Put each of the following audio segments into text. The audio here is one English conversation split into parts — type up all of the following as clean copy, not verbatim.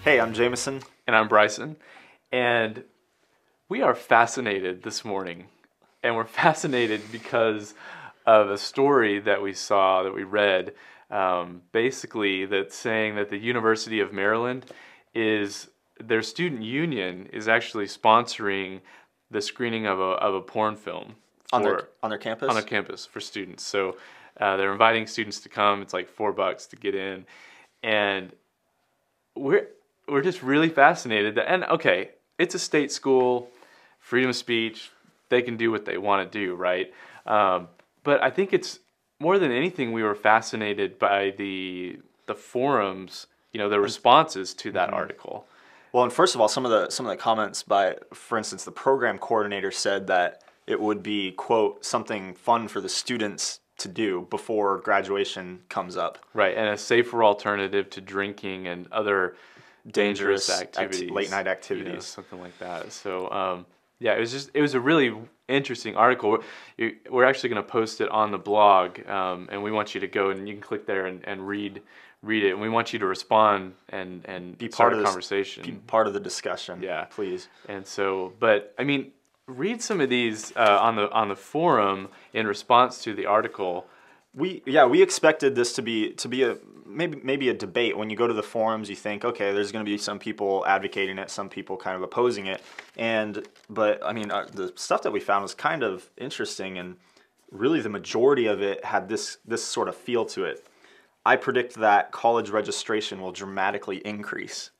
Hey, I'm Jameson. And I'm Bryson. And we are fascinated this morning. And we're fascinated because of a story that we saw, that we read, basically that's saying that the University of Maryland their student union is actually sponsoring the screening of a porn film. On their campus? On their campus for students. So they're inviting students to come. It's like $4 to get in. And we're just really fascinated and okay, it's a state school, freedom of speech, they can do what they want to do, right? But I think it's more than anything we were fascinated by the forums, the responses to that article. Well, and first of all, some of the comments by, for instance, the program coordinator said that it would be, quote, something fun for the students to do before graduation comes up. Right, and a safer alternative to drinking and other dangerous activities, late night activities, something like that. So yeah, it was a really interesting article. We're actually going to post it on the blog, and we want you to go and you can click there and read it, and we want you to respond and be part of the conversation, be part of the discussion. Yeah, please. And so, but I mean, read some of these on the forum in response to the article. We expected this to be a maybe a debate. When you go to the forums, you think, okay, there's going to be some people advocating it, some people kind of opposing it, but I mean, the stuff that we found was kind of interesting, and really the majority of it had this sort of feel to it. I predict that college registration will dramatically increase.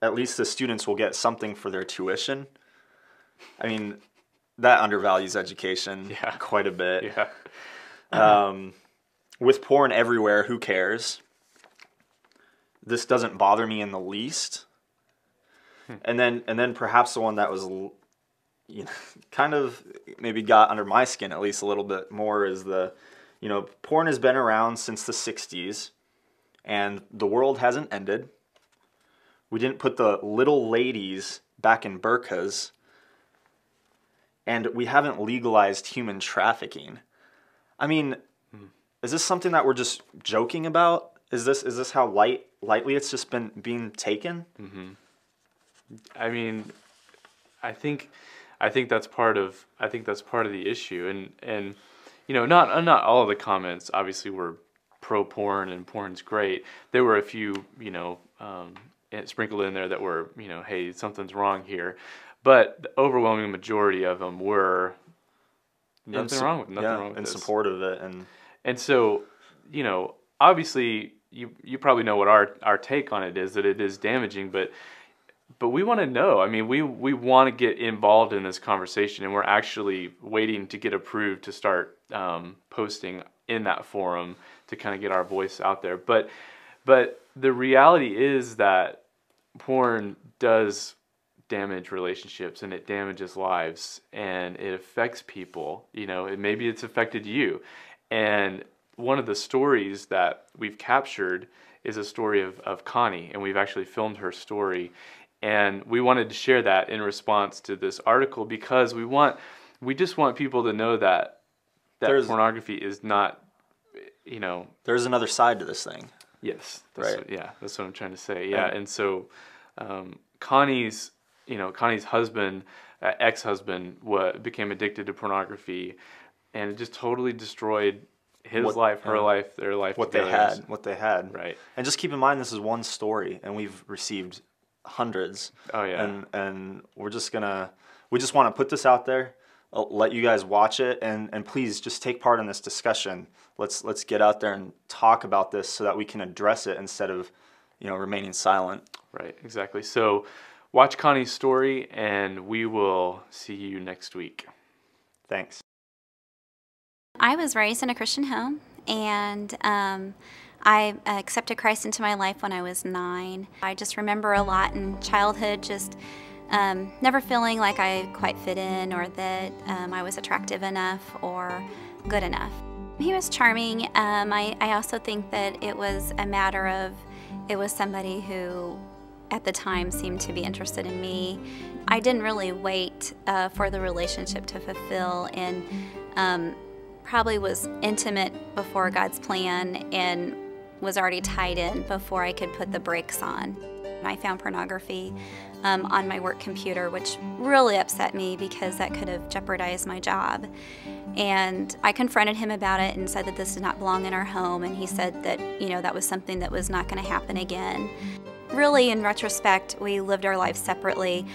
At least the students will get something for their tuition. I mean, that undervalues education quite a bit. Yeah. With porn everywhere, who cares? This doesn't bother me in the least. And then perhaps the one that was, kind of maybe got under my skin at least a little bit more is porn has been around since the 60s, and the world hasn't ended. We didn't put the little ladies back in burqas, and we haven't legalized human trafficking. I mean, is this something that we're just joking about? Is this how lightly it's just been being taken? Mm-hmm. I mean, I think that's part of the issue, and not all of the comments obviously were pro porn and porn's great. There were a few sprinkled in there that were hey, something's wrong here, but the overwhelming majority of them were nothing wrong with in this. Support of it, and so obviously you probably know what our take on it is, that it is damaging, but we want to know. I mean, we want to get involved in this conversation, and we're actually waiting to get approved to start posting in that forum to kind of get our voice out there. But the reality is that porn does damage relationships, and it damages lives, and it affects people. Maybe it's affected you. And one of the stories that we've captured is a story of Connie, and we've actually filmed her story. And we wanted to share that in response to this article because we just want people to know that pornography is not, there's another side to this thing. Yes. Right. That's what I'm trying to say. Yeah. And so Connie's husband, ex-husband, became addicted to pornography, and it just totally destroyed his life, her life, their life, what together. they had. Right. And just keep in mind, this is one story, and we've received hundreds. Oh yeah. And we just want to put this out there, let you guys watch it, and please just take part in this discussion. Let's get out there and talk about this so that we can address it instead of remaining silent. Right, exactly. So watch Connie's story, and we will see you next week. Thanks. I was raised in a Christian home, and I accepted Christ into my life when I was 9. I just remember a lot in childhood, just never feeling like I quite fit in, or that I was attractive enough or good enough. He was charming. I also think that it was a matter of, it was somebody who at the time seemed to be interested in me. I didn't really wait for the relationship to fulfill, and probably was intimate before God's plan, and was already tied in before I could put the brakes on. I found pornography on my work computer, which really upset me because that could have jeopardized my job. And I confronted him about it and said that this did not belong in our home, and he said that, you know, that was something that was not going to happen again. Really, in retrospect, we lived our lives separately.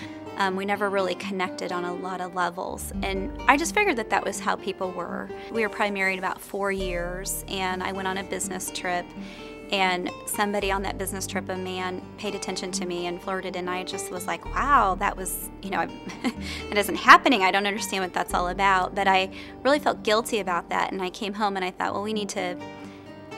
We never really connected on a lot of levels, and I just figured that that was how people were. We were probably married about 4 years, and I went on a business trip, and somebody on that business trip, a man, paid attention to me and flirted, and I just was like, wow, that was, you know, it isn't happening. I don't understand what that's all about, but I really felt guilty about that, and I came home and I thought, well, we need to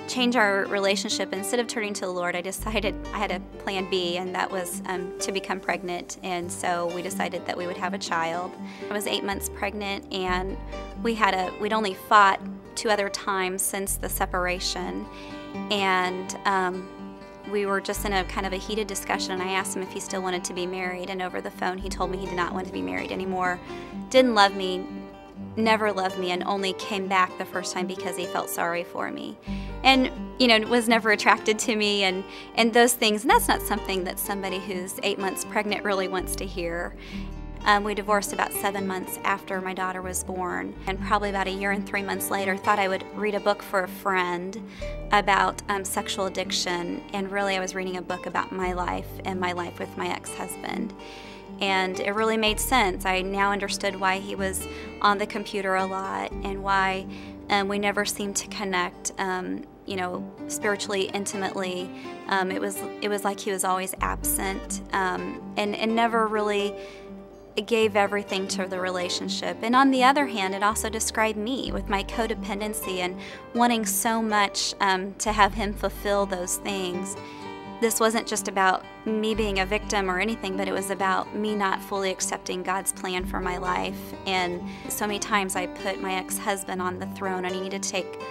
change our relationship. Instead of turning to the Lord, I decided I had a plan B, and that was to become pregnant. And so we decided that we would have a child. I was 8 months pregnant, and we'd only fought 2 other times since the separation, and we were just in a kind of a heated discussion, and I asked him if he still wanted to be married, and over the phone he told me he did not want to be married anymore, didn't love me, never loved me, and only came back the first time because he felt sorry for me. And, you know, was never attracted to me and those things. And that's not something that somebody who's 8 months pregnant really wants to hear. We divorced about 7 months after my daughter was born, and probably about 1 year and 3 months later thought I would read a book for a friend about sexual addiction, and really I was reading a book about my life and my life with my ex-husband. And it really made sense. I now understood why he was on the computer a lot, and why we never seemed to connect, you know, spiritually, intimately. It was like he was always absent, and never really gave everything to the relationship. And on the other hand, it also described me with my codependency and wanting so much to have him fulfill those things. This wasn't just about me being a victim or anything, but it was about me not fully accepting God's plan for my life. And so many times I put my ex-husband on the throne, and I needed to take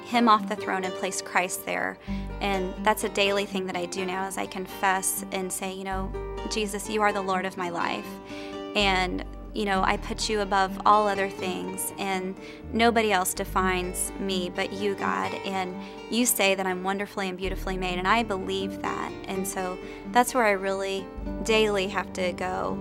him off the throne and place Christ there. And that's a daily thing that I do now, is I confess and say, you know, Jesus, you are the Lord of my life. And, you know, I put you above all other things, and nobody else defines me but you, God. And you say that I'm wonderfully and beautifully made, and I believe that. And so that's where I really daily have to go.